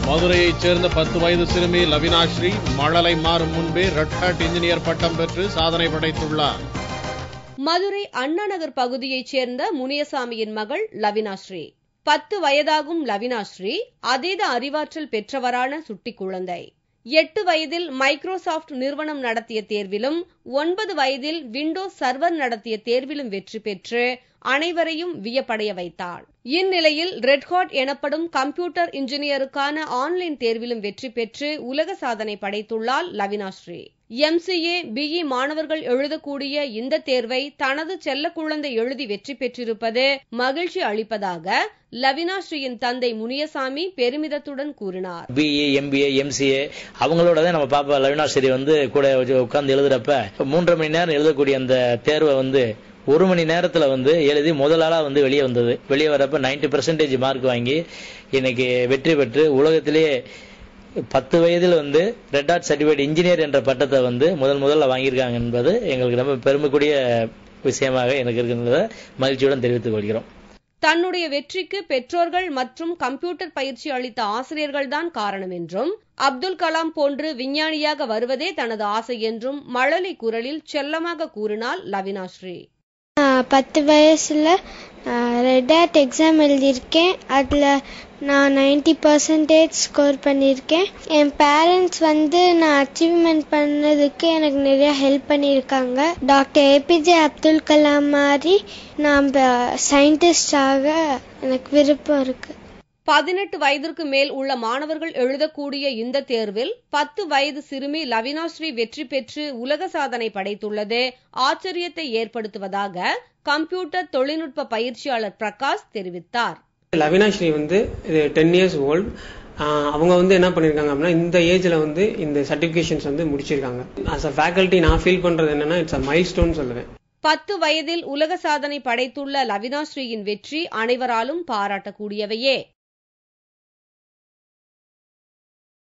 மதுரையைச் சேர்ந்த 10 வயது சிறுமி லவினாஸ்ரீ மழலை மாறும் முன்பே ரெட் ஹாட் இன்ஜினியர் பட்டம் பெற்று சாதனை படைத்துள்ளார். மதுரை அண்ணா நகர் பகுதியைச் சேர்ந்த முனியசாமியின் மகள் லவினாஸ்ரீ. 10 வயதாகும் லவினாஸ்ரீ அதீத அறிவாற்றல் பெற்றவரான சுட்டி குழந்தை. 8 வயதில் மைக்ரோசாப்ட் நிறுவனம் நடத்திய தேர்விலும் 9 வயதில் விண்டோஸ் சர்வர் நடத்திய தேர்விலும் வெற்றி பெற்று அனைவரையும் வியப்படைய வைத்தாள். இந்நிலையில் ரெட் ஹாட் எனப்படும் கம்ப்யூட்டர் இன்ஜினியருக்கான ஆன்லைன் தேர்விலும் வெற்றி பெற்று உலக சாதனை படைத்துள்ளாள் லவினாஸ்ரீ. MCA, BE மாணவர்கள் எழுதக்கூடிய இந்த தேர்வை தனது செல்ல குழந்தை எழுதி வெற்றி பெற்றிருப்பது மகிழ்ச்சி அளிப்பதாக லவினாஸ்ரீயின் தந்தை முனியசாமி பெருமிதத்துடன் கூறினார். BE, MBA, MCA அவங்களோட தான் நம்ம பாப்பா லவினாஸ்ரீ கூட உட்கார்ந்து எழுதுறப்ப 3.5 மணி நேரம் எழுதக்கூடிய அந்த தேர்வை 1 மணி நேரத்துல எழுதி முதலாளா வெளியே வந்தது. வெளியே வரப்ப 90% மார்க் வாங்கி இன்னைக்கு வெற்றி பெற்று உலகத்திலேயே 10 வயதில் ரெட் ஹாட் சர்டிஃபைட் இன்ஜினியர் என்ற பட்டத்தை முதல்ல வாங்கியிருக்காங்க என்பது எங்களுக்கு ரொம்ப பெருமைக்குரிய விஷயமாக எனக்கு இருக்கின்றத மகிழ்ச்சியுடன் தெரிவித்துக் கொள்கிறோம். தன்னுடைய வெற்றிக்கு பெற்றோர்கள் மற்றும் கம்ப்யூட்டர் பயிற்சி அளித்த ஆசிரியர்கள் தான் காரணம் என்றும், அப்துல் கலாம் போன்று விஞ்ஞானியாக வருவதே தனது ஆசை என்றும் மழலை குரலில் செல்லமாக கூறினாள் லவினாஸ்ரீ. 10 வயசுல ரெட் ஹாட் எக்ஸாம் எழுதியிருக்கேன். அதில் நான் 90% ஸ்கோர் பண்ணியிருக்கேன். என் பேரண்ட்ஸ் நான் அச்சீவ்மெண்ட் பண்ணதுக்கு எனக்கு நிறைய ஹெல்ப் பண்ணியிருக்காங்க. டாக்டர் APJ அப்துல் கலாம் மாதிரி நான் சயின்டிஸ்டாக எனக்கு விருப்பம் இருக்கு. 18 வயதிற்கு மேல் உள்ள மாணவர்கள் எழுதக்கூடிய இந்த தேர்வில் 10 வயது சிறுமி லவினாஸ்ரீ வெற்றி பெற்று உலக சாதனை படைத்துள்ளது ஆச்சரியத்தை ஏற்படுத்துவதாக கம்ப்யூட்டர் தொழில்நுட்ப பயிற்சியாளர் பிரகாஷ் தெரிவித்தார். லவினாஸ்ரீ 10 இயர்ஸ் ஓல்ட். அவங்க என்ன பண்ணிருக்காங்க அப்படின்னா இந்த ஏஜ்ல இந்த சர்டிபிகேஷன்ஸ் முடிச்சிருக்காங்க. ஆஸ் அ ஃபேக்கல்டி நான் ஃபீல் பண்றது என்னன்னா இட்ஸ் அ மைல்ஸ்டோன் சொல்லுவேன். 10 வயதில் உலக சாதனை படைத்துள்ள லவினாஸ்ரீயின் வெற்றி அனைவராலும் பாராட்டக்கூடியவையே.